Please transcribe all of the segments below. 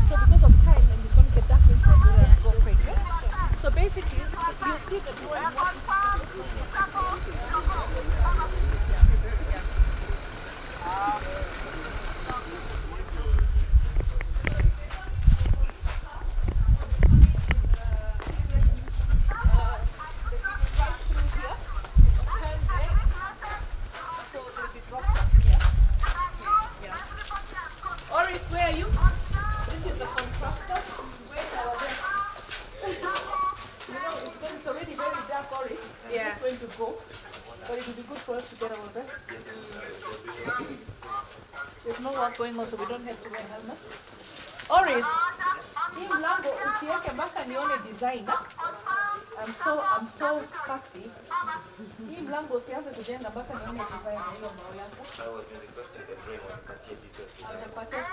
So because of time, and it's going to get dark inside, we'll just go quick. So basically, you see the drawing. Oris, where are you? This is the contractor. Where's our rest? It's already very dark, Oris. We're just going to go. But it will be good for us to get our rest. There's no work going on, so we don't have to wear helmets. Oris, hii mlango usiweke mpaka nione designer. I'm so fussy. Hii mlango usianze kujenga mpaka nione design hiyo mbao yako. I was requesting the drawing on party details. Okay.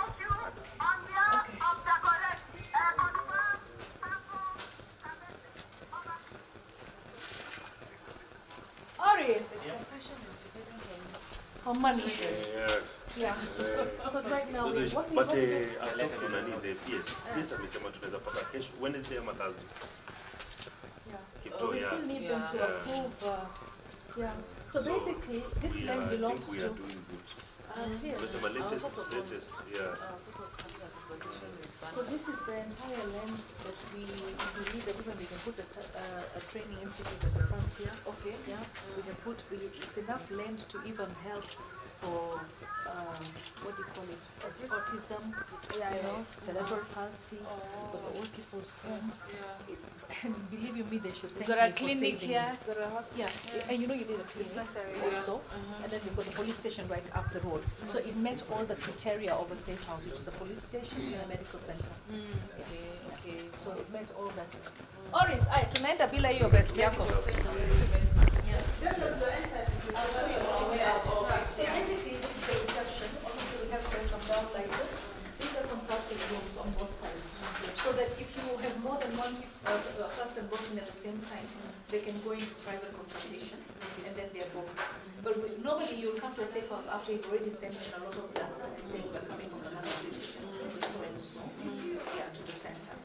Oris. How money? Yeah. Because right now we're working. But I talked to Nani, the PS. PS amesema tunaweza pata kesho Wednesday ama Thursday. We still need them to approve. So basically, this land belongs to. We are doing good. Yes. The latest, yeah. So this is the entire land that we believe that even we can put a training institute at the front here. Okay. Yeah. We can put. It's enough land to even help for what do you call it? Autism. Cerebral palsy. For the old people's home. And believe you me, they should thank got a me for clinic saving here. it. And you know you did a clinic also, and then you've got the police station right up the road. So it met all the criteria of a safe house, which is a police station and a medical center. Okay. So it met all that. Oris, tunaenda bila hiyo vest yako. Just as the enter, I'll show you. So basically, this is the reception. Obviously, we have to come down like this. These are consulting rooms on both sides, so that if you have more than one person working at the same time, they can go into private consultation, and then they're both. But normally you'll come to a safe house after you've already sent in a lot of data and saying we're coming from another district, so and so, to the center.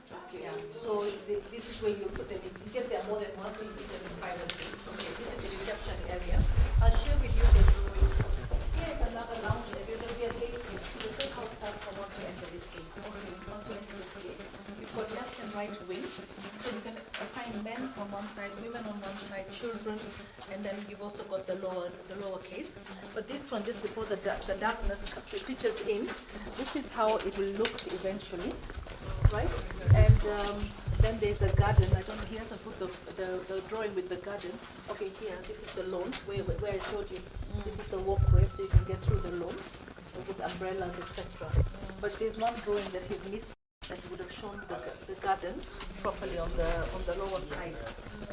So this is where you put them in case there are more than one, you put them in privacy. Okay, this is the reception area. I'll share with you the drawings. Here is another lounge area. There will be a gate here. So the safe house starts from once you enter this gate. Once you enter this gate, you've got left and right wings. So you can assign men on one side, women on one side, children, and then you've also got the lower case. But this one, just before the darkness pitches in, this is how it will look eventually, right? And then there's a garden. I don't know. He hasn't put the drawing with the garden. Okay, here. This is the lawn where I showed you. This is the walkway, so you can get through the lawn with umbrellas, etc. But there's one drawing that he's missed that would have shown the garden properly on the lower side.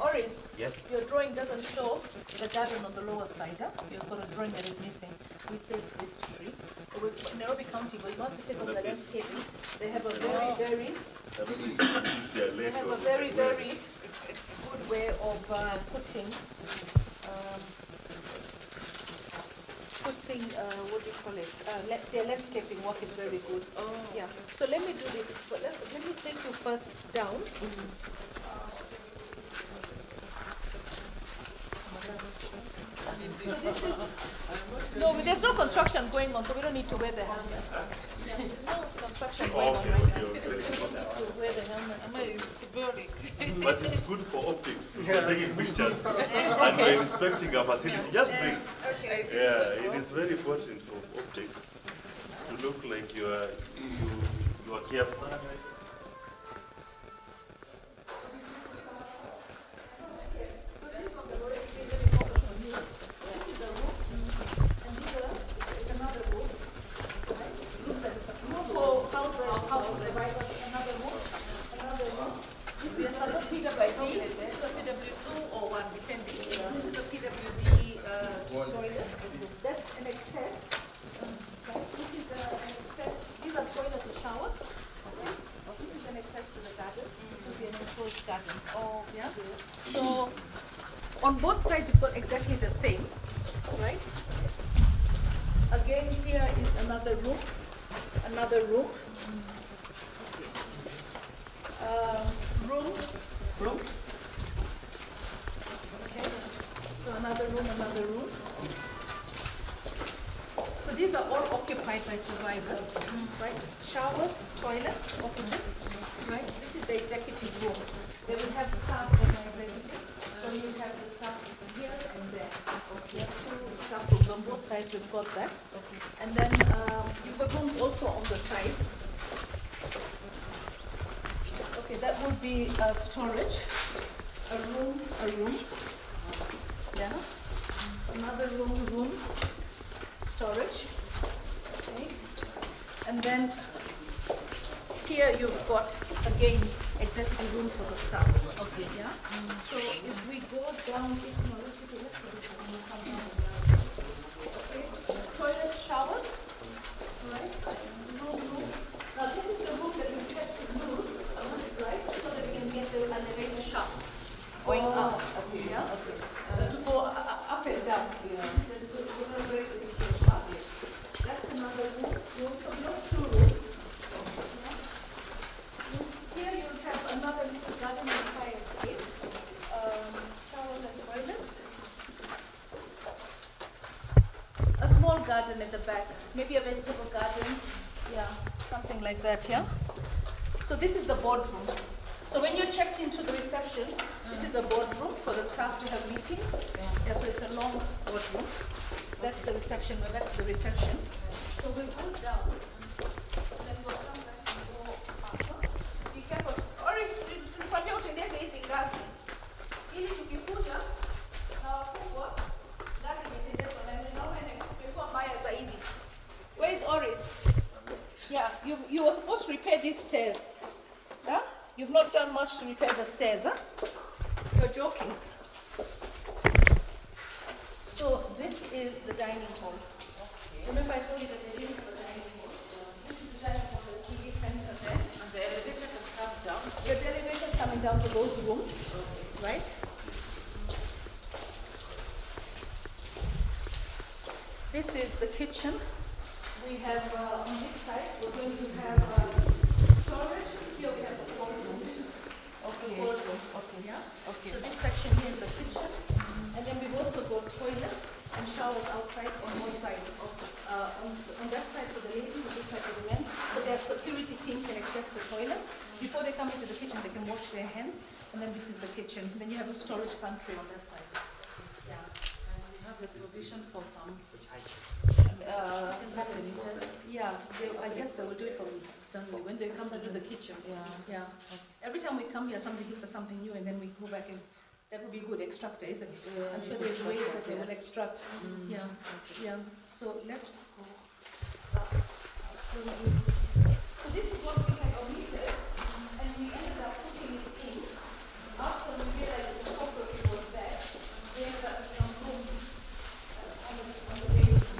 Oris, yes, your drawing doesn't show the garden on the lower side. Huh? You've got a drawing that is missing. We saved this tree. In Nairobi County, but once you take over the landscaping, they have a very good way of putting what do you call it? Their landscaping work is very good. Yeah. So let me do this. But let me take you first down. So this is there's no construction going on, so we don't need to wear the helmets. There's no construction going on right now. We don't need to wear the helmets. It's symbolic. But it's good for optics. You're taking pictures and we're inspecting a facility. Just bring. It is very important for optics to look like you are careful. So on both sides you've got exactly the same, right? Again, here is another room, Room. Okay. So another room. So these are all occupied by survivors, right? Showers, toilets, opposite, right? This is the executive room. They will have staff in the executive. So you have the staff here and there. Okay. Two staff rooms on both sides. We've got that. Okay. And then you've got rooms also on the sides. Okay, that would be storage. A room. Yeah. Another room. Storage. Okay. And then here you've got again executive rooms for the staff. Okay. Yeah. So if we go down, okay. Toilet, showers. Right. Room. Now this is the room that we have to use, right? So that we can get the elevator shaft going up. Okay. Yeah. Okay. To go up and down. Yeah. This is the elevator shaft. That's another room. So those two rooms. Here you have another little garden and fire escape. Showers and toilets. A small garden at the back, maybe a vegetable garden. Yeah, something like that, yeah? So this is the boardroom. So when you're checked into the reception, this is a boardroom for the staff to have meetings. Yeah, so it's a long boardroom. That's the reception, we're back to the reception. So we'll go down, then we'll come back and go up. Be careful. Oris, tunakwambia utendeze hizi ngazi. Ili tukikuja na wakubwa, ngazi imetendezwa na ninaona imekuwa mbaya zaidi. Where is Oris? Yeah, you were supposed to repair these stairs. Huh? You've not done much to repair the stairs, huh? You're joking. So this is the dining hall. Okay. Remember I told you that they didn't have a dining hall. This is the dining hall, the TV center there. And the elevator can come down. The elevator is coming down to those rooms, right? This is the kitchen. We have on this side, we're going to have storage. Here we have the boardroom. Okay. The boardroom. Okay. Yeah. Okay. So this section here is the kitchen, and then we've also got toilets and showers outside on both sides. On that side for the ladies, on this side for the men. So their security team can access the toilets. Before they come into the kitchen, they can wash their hands, and then this is the kitchen. Then you have a storage pantry on that side. Yeah. And we have the provision for some. Yeah, I guess they will do it from externally when they come to do the kitchen. Yeah. Every time we come here, somebody gives us something new, and then we go back and that would be good extractor, isn't it? I'm sure there's ways that they will extract. Yeah. So let's go. So this is what we had omitted, and we ended up putting it in. After we realized the property was there, we ended up with some rooms on the basement.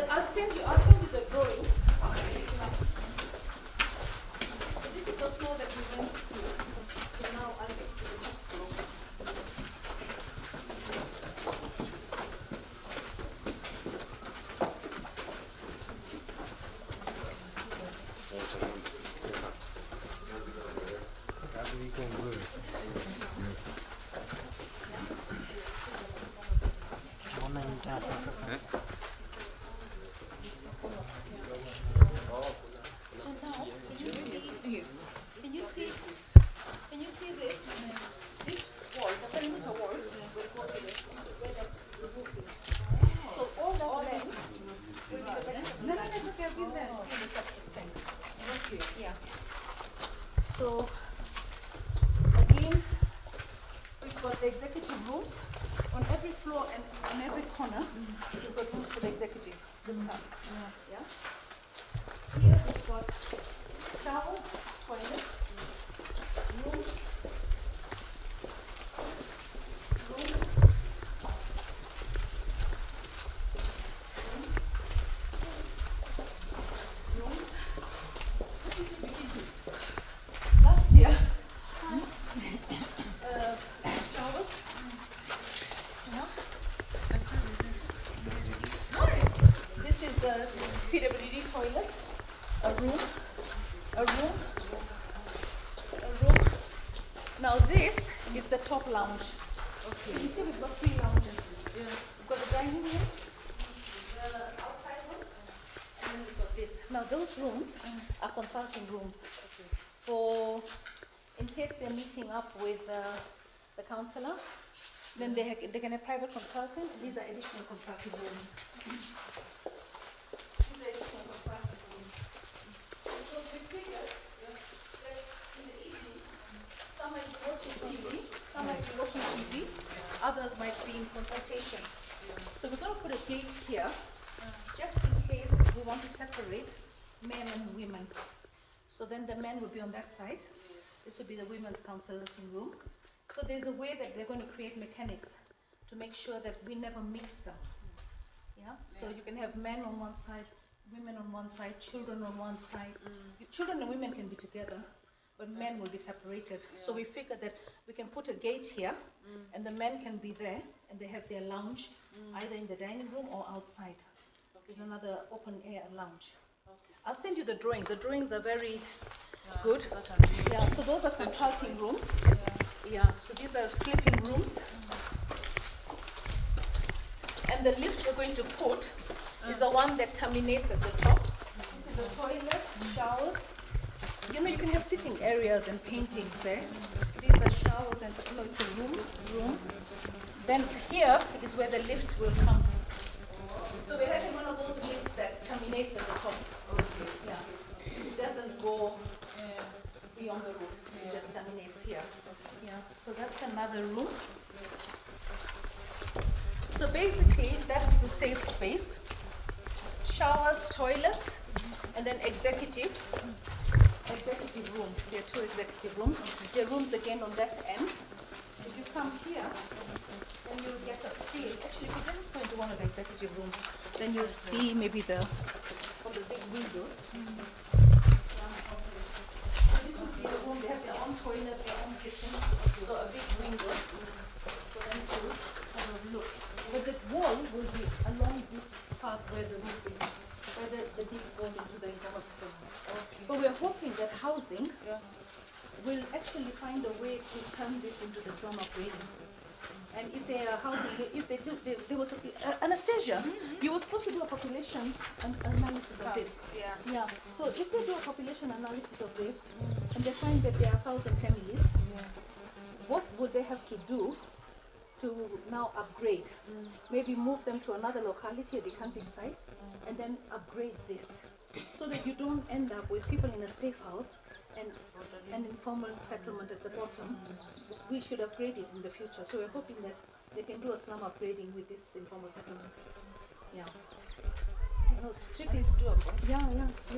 I'll send you the drawings. So this is the floor that we went through. So now I'll get to the next floor. Can you see this? This wall, the perimeter wall, where the roof is. So all that is no, it's okay, I've been there. In the septic tank. Okay. Yeah. So again, we've got the executive rooms, on every floor and on every corner, you've got rooms for the executive, the staff. Yeah. Here we've got showers, toilets, rooms, last year, showers. This is a PWD toilet, a room. Now this is the top lounge. Okay. So you see we've got 3 lounges. Yeah. We've got the dining room, the outside room, and then we've got this. Now those rooms are consulting rooms. Okay. For in case they're meeting up with the councillor, then they can have private consultant. These are additional consulting rooms. These are additional consulting rooms. Because we figured that in the evenings, some might be watching TV, others might be in consultation. So we're going to put a gate here, just in case we want to separate men and women. So then the men will be on that side. This will be the women's consulting room. So there's a way that they're going to create mechanics to make sure that we never mix them. Yeah. So you can have men on one side, women on one side, children on one side. Children and women can be together, but men will be separated. So we figured that we can put a gate here, and the men can be there, and they have their lounge, either in the dining room or outside. There's another open air lounge. I'll send you the drawings. The drawings are very good. Yeah, so those are consulting rooms. Yeah, so these are sleeping rooms. And the lift we're going to put is the one that terminates at the top. This is a toilet, showers. You know, you can have sitting areas and paintings there. These are showers and, you know, it's a room. Then here is where the lift will come. So we're having one of those lifts that terminates at the top. Okay. Yeah. It doesn't go beyond the roof. It just terminates here. Yeah. So that's another room. So basically, that's the safe space. Showers, toilets, and then executive room. There are 2 executive rooms. There are rooms again on that end. If you come here, then you'll get a feel. Actually, if you just go into one of the executive rooms, then you'll see maybe from the big windows. So this would be the room. They have their own toilet, their own kitchen. So a big window for them to have a look. But the wall will be along this path where the roof is, where the deep goes into the informal settlement. Okay. But we're hoping that housing will actually find a way to turn this into the slum upgrading. And if they are housing, if they do, there was Anastasia, you were supposed to do a population analysis of this. Yeah. So if they do a population analysis of this, and they find that there are 1,000 families, what would they have to do to now upgrade? Maybe move them to another locality, a decamping site, and then upgrade this, so that you don't end up with people in a safe house and an informal settlement at the bottom. We should upgrade it in the future. So we're hoping that they can do a slum upgrading with this informal settlement. Yeah. No, strictly it's doable. Yeah,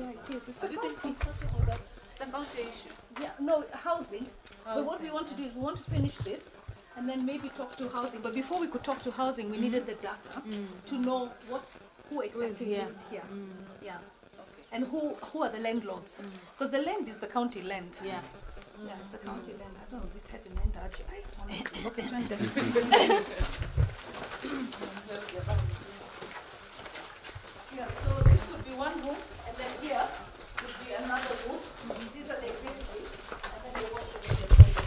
it is. It's a consulting or that. It's a county issue. Yeah, no, housing. But what we want to do is we want to finish this and then maybe talk to housing. But before we could talk to housing, we needed the data to know who exactly is here. Yeah. And who are the landlords? Because the land is the county land. Yeah, it's a county land. I don't know, this had a land actually. Okay, yeah, so this would be one room, and then here would be another room. These are the executives, and then the washroom is the toilet.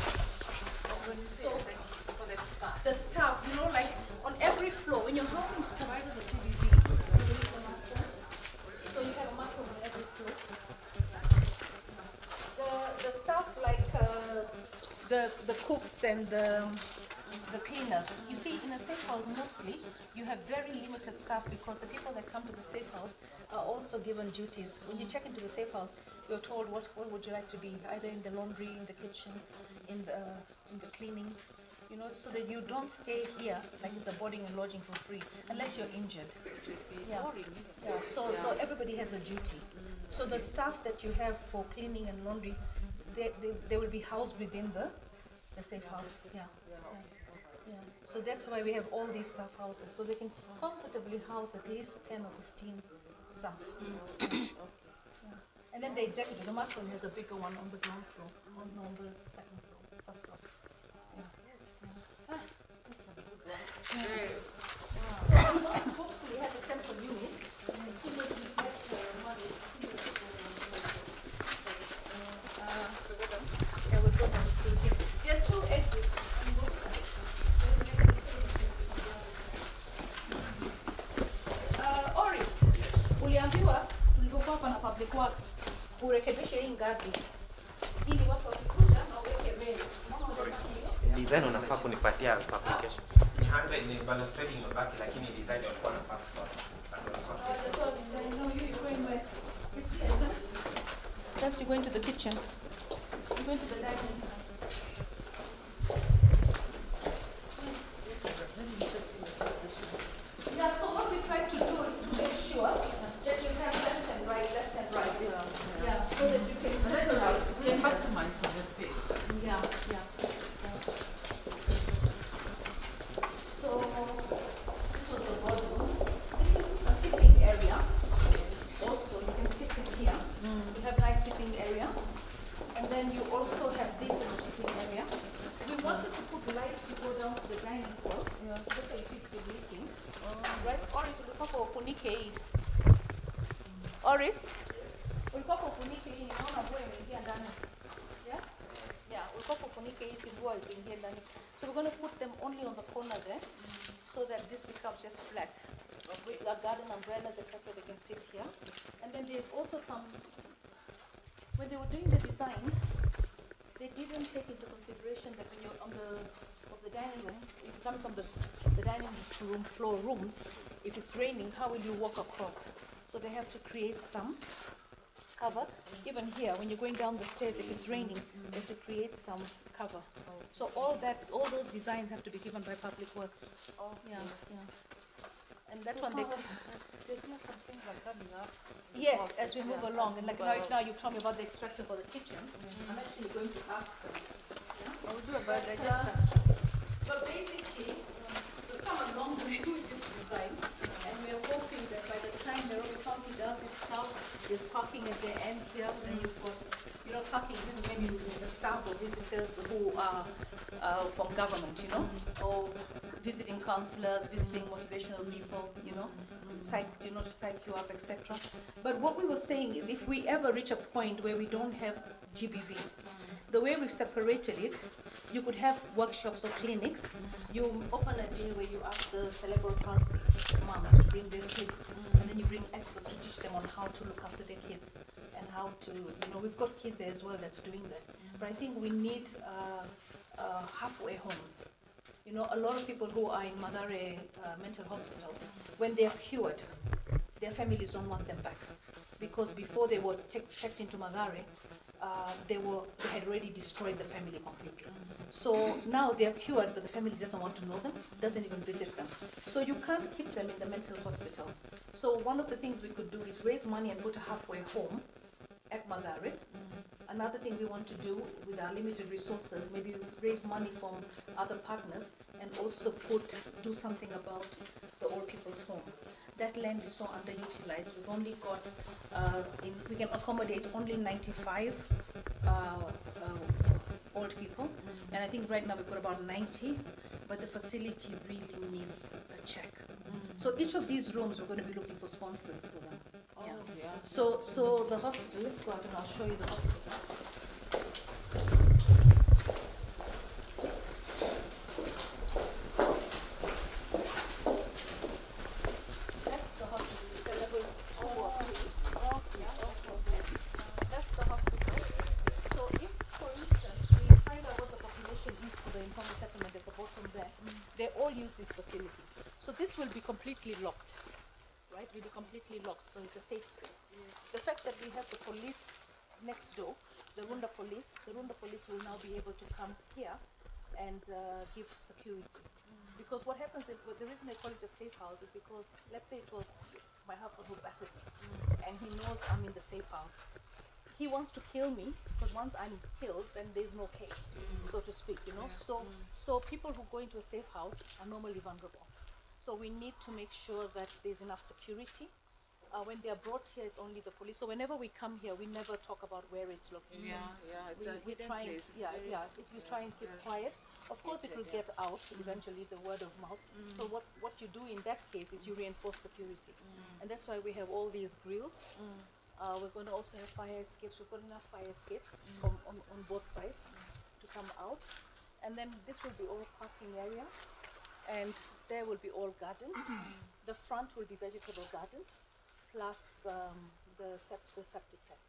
So for the staff. The staff, you know, like on every floor, when you're housing survivors of GBV, so you have a mattress on every floor. The staff, like the cooks and the cleaners. You see, in a safe house, mostly you have very limited staff because the people that come to the safe house are also given duties. When you check into the safe house, you're told what would you like to be, either in the laundry, in the kitchen, in the cleaning. You know, so that you don't stay here like it's a boarding and lodging for free unless you're injured. Yeah. Yeah. So everybody has a duty. So the staff that you have for cleaning and laundry, they will be housed within the safe house. Yeah. Yeah. So that's why we have all these staff houses, so they can comfortably house at least 10 or 15 staff. Yeah. And then the executive, the matron has a bigger one on the ground floor, on the second floor, first floor. Yeah. So we must hopefully have a central unit as soon as we get money. We'll go down through here. There are 2 exits on both sides. Oris, uliambiwa tulipokuwa hapa na Public Works urekebishe hii ngazi ili watu wakikuja na uweke reli. Design unafaa kunipatia application. Ni 100 ni balustrade imebaki lakini design walikuwa wanafaa kutoa. That's you going to the kitchen. You're going to the dining. Yeah, so what we try to do is to make sure that you have left and right. Yeah, so that you can separate. You can maximize the space. Yeah. So this was the boardroom. This is a sitting area. Also, you can sit in here. You have nice sitting area. And then you also have this in the sitting area. We wanted to put light to go down to the dining hall. Just so you see it's leaking. Right? Oris, ulikuwa kwa ufunike hii. Oris, ulikuwa kwa ufunike hii. Naona mvua imeingia ndani. Yeah? Yeah, ulikuwa kwa ufunike hii, si mvua isiingie ndani. So we're going to put them only on the corner there, so that this becomes just flat. With the garden umbrellas, etc., they can sit here. And then there's also some. When they were doing the design, they didn't take into consideration that when you're on the dining room, if you come from the dining room floor rooms, if it's raining, how will you walk across? So they have to create some cover. Even here, when you're going down the stairs, if it's raining, they have to create some cover. So all those designs have to be given by Public Works. Yeah. And that's when they. Some things are coming up. Yes, as we move along, and like right now you've told me about the extractor for the kitchen. I'm actually going to ask them. We'll do a digester. But basically, we've come a long way with this design, and we're hoping that by the time Nairobi County does its stuff, there's parking at the end here, then you've got, parking, this is maybe the staff or visitors who are from government, or visiting counselors, visiting motivational people, to psych you up, etc. But what we were saying is, if we ever reach a point where we don't have GBV, the way we've separated it, you could have workshops or clinics. You open a day where you ask the cerebral palsy moms to bring their kids, and then you bring experts to teach them on how to look after their kids and how to, we've got kids there as well that's doing that. But I think we need halfway homes. A lot of people who are in Madare mental hospital, when they are cured, their families don't want them back, because before they were checked into Madare, they had already destroyed the family completely. So now they are cured, but the family doesn't want to know them, doesn't even visit them. So you can't keep them in the mental hospital. So one of the things we could do is raise money and put a halfway home at Madare. Another thing we want to do with our limited resources, maybe raise money from other partners and also do something about the old people's home. That land is so underutilized. We've only got, we can accommodate only 95 old people. And I think right now we've got about 90, but the facility really needs a check. So each of these rooms, we're going to be looking for sponsors for them. Yeah. So the hospital, let's go out and I'll show you the hospital. That's the hospital. It's a level 2 or 3. That's the hospital. So if, for instance, we find out what the population is for the informal settlement at the bottom there, they all use this facility. So this will be completely locked. Right, will be completely locked, so it's a safe space. The fact that we have the police next door, the Runda police will now be able to come here and give security. Because what happens is, the reason they call it a safe house is because, let's say it was my husband who battered me, and he knows I'm in the safe house. He wants to kill me, because once I'm killed, then there's no case, so to speak, you know. So people who go into a safe house are normally vulnerable. So we need to make sure that there's enough security. When they are brought here, it's only the police. So whenever we come here, we never talk about where it's located. It's a hidden try place. we try and keep quiet. Of course, it will get out eventually, the word of mouth. So what you do in that case is you reinforce security, and that's why we have all these grills. We're going to also have fire escapes. We've got enough fire escapes on both sides to come out, and then this will be all parking area, and there will be all garden. The front will be vegetable garden, plus the septic tank,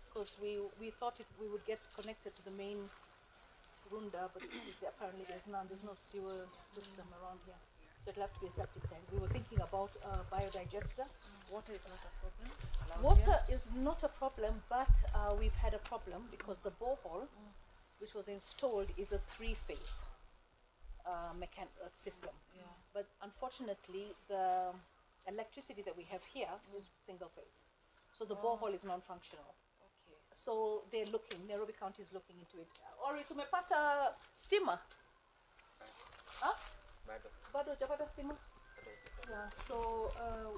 because we thought we would get connected to the main Runda, but apparently there's none. There's no sewer system around here, so it'll have to be a septic tank. We were thinking about biodigester. Water is not a problem. Water is not a problem, but we've had a problem because the borehole, which was installed, is a 3-phase system. But unfortunately, the electricity that we have here is single phase, so the borehole is non-functional. So they're looking, Nairobi County is looking into it. Ori, tumepata stima? Bado hujapata stima? Yeah, so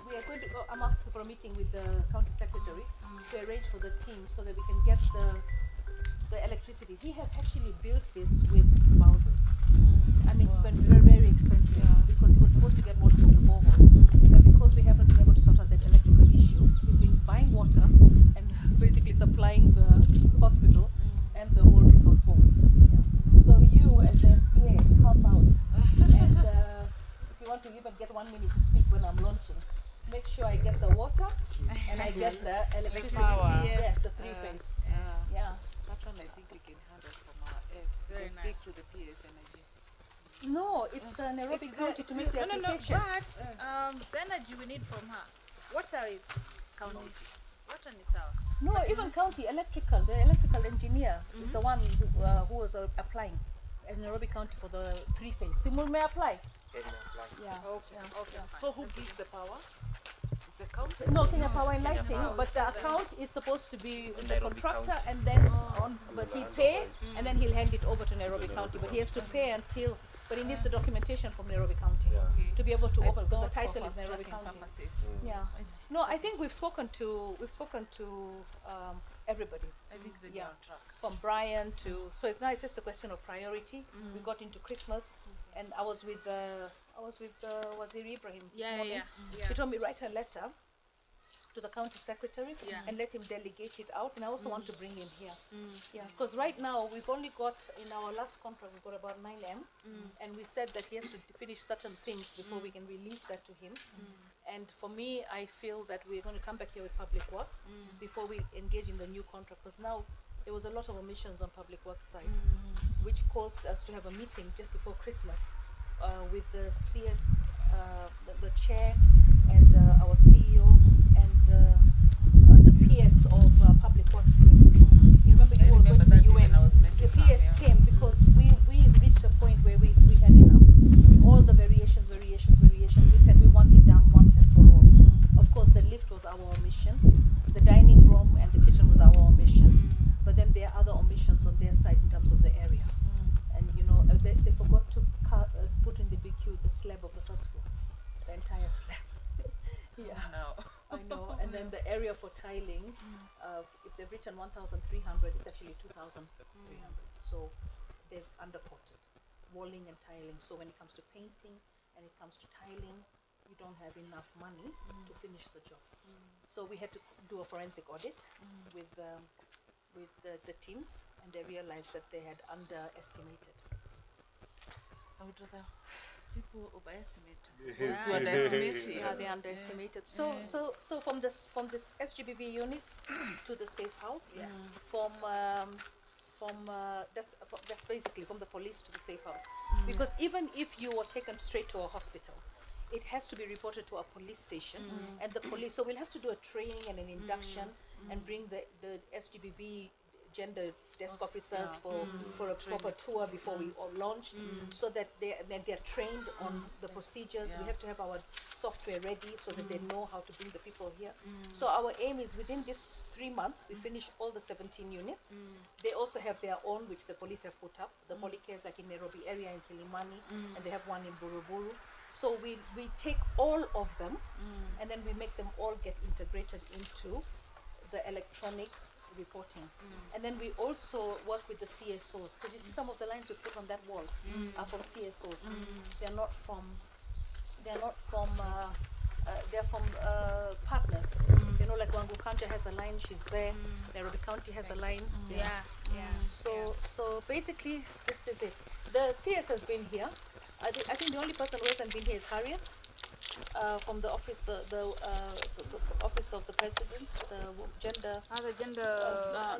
we are going to go, I'm asking for a meeting with the county secretary to arrange for the team so that we can get the electricity. He has actually built this with Bowsers. I mean, it's been very, very expensive because he was supposed to get water from the borehole. But because we haven't been able to sort out that electrical issue, he's been buying water and basically supplying the hospital and the old people's home. So you, as the MCA, help out. And if you want to even get 1 minute to speak when I'm launching, make sure I get the water and I get the electricity. Yes, the 3-phase. That one I think we can handle from our end. Very nice. Speak to the PS Energy. No, it's Nairobi County to make the application. But the energy we need from her. Water is county. Water is our. No, even county electrical. The electrical engineer is the one who was applying in Nairobi County for the 3-phase. Simul may apply. Yeah. Okay. So who gives the power? Is the county? No, Kenya Power and Lighting, but the account is supposed to be with the contractor, and then but he pay and then he'll hand it over to Nairobi County. But he has to pay until. But he needs the documentation from Nairobi County to be able to open, because the title is Nairobi County. Yeah. No, I think we've spoken to everybody. I think they're on track. From Brian to, so it's now it's just a question of priority. We got into Christmas, and I was with Wazir Ibrahim this morning. He told me write a letter to the county secretary and let him delegate it out, and I also want to bring him here. Because right now we've only got, in our last contract, we've got about 9M, and we said that he has to finish certain things before we can release that to him. And for me, I feel that we're going to come back here with Public Works before we engage in the new contract, because now there was a lot of omissions on Public Works side, which caused us to have a meeting just before Christmas with the CS, the chair, and our CEO, and the PS of Public Works came. You remember you were going to the UN. The PS came because we reached a point where we had enough. All the variations. We said we want it done once and for all. Of course, the lift was our omission. The dining room and the kitchen was our omission. But then there are other omissions on their side in terms of the area. And you know, they forgot to put in the BQ the slab of the first floor, the entire slab. I know. And then the area for tiling, if they've written 1,300, it's actually 2,300. So they've underported walling and tiling. So when it comes to painting and it comes to tiling, we don't have enough money to finish the job. So we had to do a forensic audit with the teams, and they realized that they had underestimated. I would rather people overestimate to underestimate. They underestimated. So from this SGBV units to the safe house, that's basically from the police to the safe house. Because even if you were taken straight to a hospital, it has to be reported to a police station, and the police. So we'll have to do a training and an induction, and bring the SGBV gender desk officers for a proper tour before we all launch, so that they're trained on the procedures. We have to have our software ready so that they know how to bring the people here. So our aim is within this 3 months, we finish all the 17 units. They also have their own, which the police have put up. The polycares like in Nairobi area, in Kilimani, and they have one in Buruburu. So we take all of them, and then we make them all get integrated into the electronic reporting. And then we also work with the CSOs, because you see some of the lines we put on that wall are from CSOs. They're not from they're from partners. You know, like Wangu County has a line, she's there. Nairobi County has a line. So basically, this is it. The CS has been here. I think the only person who hasn't been here is Harriet, from the office, the office of the president, the gender. The gender.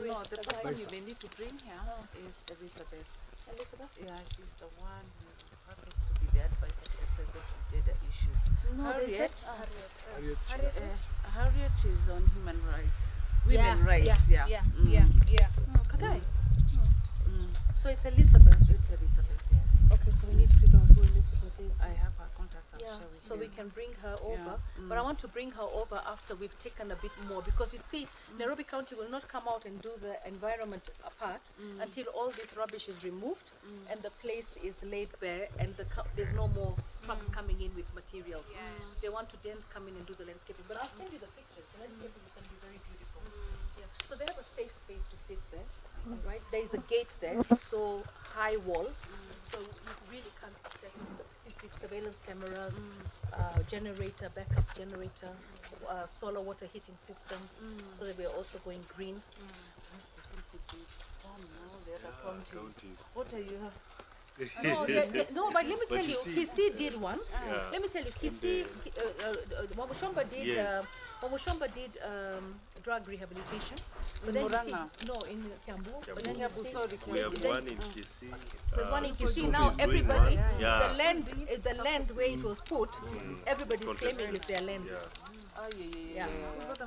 No, the person you may need to bring here is Elizabeth. Elizabeth? Yeah, she's the one who happens to be the advisor to the president on gender issues. No, Harriet. Harriet. Harriet is on human rights, women rights. Yeah. Okay. So it's Elizabeth. It's Elizabeth, yes. Okay, so we need to figure out who Elizabeth is. I have her contacts. I'll share with So you. we can bring her over, but I want to bring her over after we've taken a bit more, because you see, Nairobi County will not come out and do the environment apart until all this rubbish is removed and the place is laid bare, and there's no more trucks coming in with materials. They want to then come in and do the landscaping, but I'll send you the pictures. The landscaping is going to be very beautiful. So they have a safe space to sit there, right? There is a gate there, so high wall, so you really can't access the surveillance cameras, generator, backup generator, solar water heating systems, so that we're also going green. What are you? No, but let me tell you, see- Kisi did one. Yeah. Let me tell you, Kisi, Mamushomba did. Yes. Mamushomba did drug rehabilitation. But then you see, Murang'a. no, in Kiambu. But then you Kiambu, see, sorry, We have Then- one in Kisii. the one in Kisi Kisumu now, is doing everybody, one. Yeah. the land where it was put, everybody's Contested. claiming is their land. Yeah. Oh, Yeah.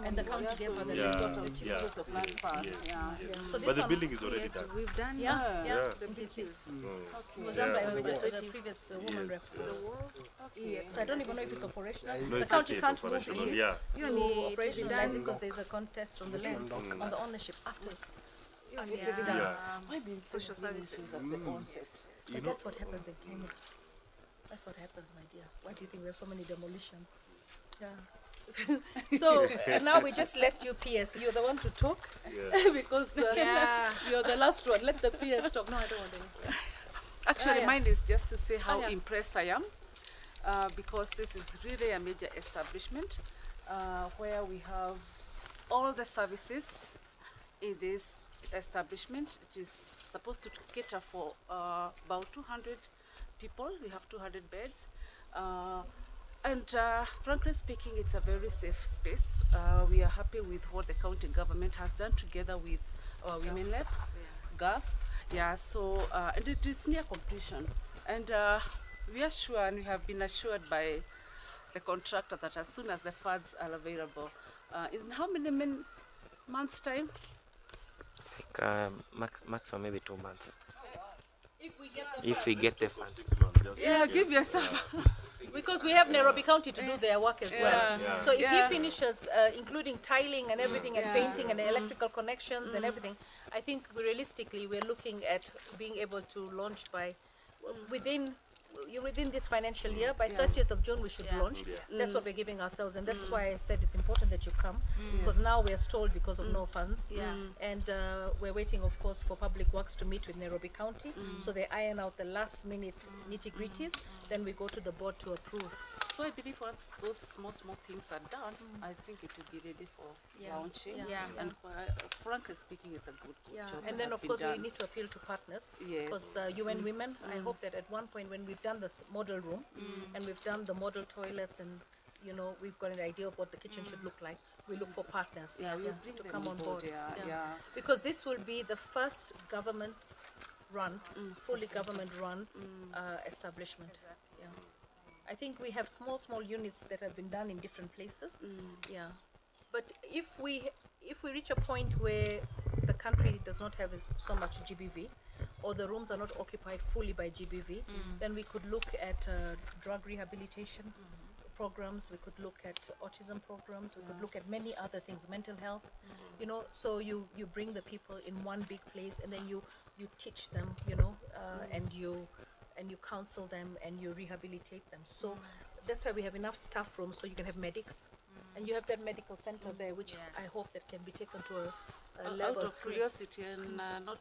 And the county gave her the Yeah. land. Sort of chief Yeah. use of land fund. Yes, Yeah. yes. So this But the one building is already done. We've done Yeah. Yeah. in Kisi. So, It was done by Yeah. the previous woman rep. yes, yes. So I don't even know if it's operational. No, The it's county not yet can't move operational. it Yeah. You to need to be operationalize it done. because there's a contest on the land, on the ownership after. It's done. done. Yeah. Why didn't social services of the onset? So that's what happens in Kenya. That's what happens, my dear. Why do you think we have so many demolitions? Yeah. So now we just let you PS. You're the one to talk Yeah. because you're the last one. Let the PS talk. No, I don't want any. Actually, yeah. mine is just to say how yeah. impressed I am, because this is really a major establishment where we have all the services in this establishment. It is supposed to cater for about 200 people. We have 200 beds. And frankly speaking, it's a very safe space. We are happy with what the county government has done together with our Women Lab, GAF. Yeah, so, and it is near completion. And we are sure, and we have been assured by the contractor that as soon as the funds are available, in how many months' time? Like maximum maybe 2 months. If we get the If we get the funds. 6 months. Just Yeah, give yourself. because we have Nairobi County to do their work as well. Yeah. So if Yeah. he finishes, including tiling and everything, and painting and electrical connections and everything, I think realistically we're looking at being able to launch by within this financial year. By 30th of June we should launch. Yeah. That's what we're giving ourselves, and that's why I said it's important that you come, because now we're stalled because of no funds. And we're waiting, of course, for Public Works to meet with Nairobi County, so they iron out the last minute nitty-gritties. Then we go to the board to approve. So I believe once those small things are done, I think it will be ready for launching. And frankly speaking, it's a good job. And that then has of been course we done. need to appeal to partners, Yes. because UN Women, I hope that at one point when we've done this model room and we've done the model toilets, and we've got an idea of what the kitchen should look like, we look for partners Yeah, we'll bring to them come on board. Yeah. Because this will be the first government run, fully government run establishment. Yeah. I think we have small units that have been done in different places. Yeah. But if we reach a point where the country does not have so much GBV, or the rooms are not occupied fully by GBV, then we could look at drug rehabilitation programs, we could look at autism programs, we could look at many other things, mental health, you know. So you bring the people in one big place, and then you teach them, you know, and you counsel them and you rehabilitate them. So that's why we have enough staff rooms, so you can have medics, and you have that medical center there, which I hope that can be taken to a level Out of 3. curiosity, and not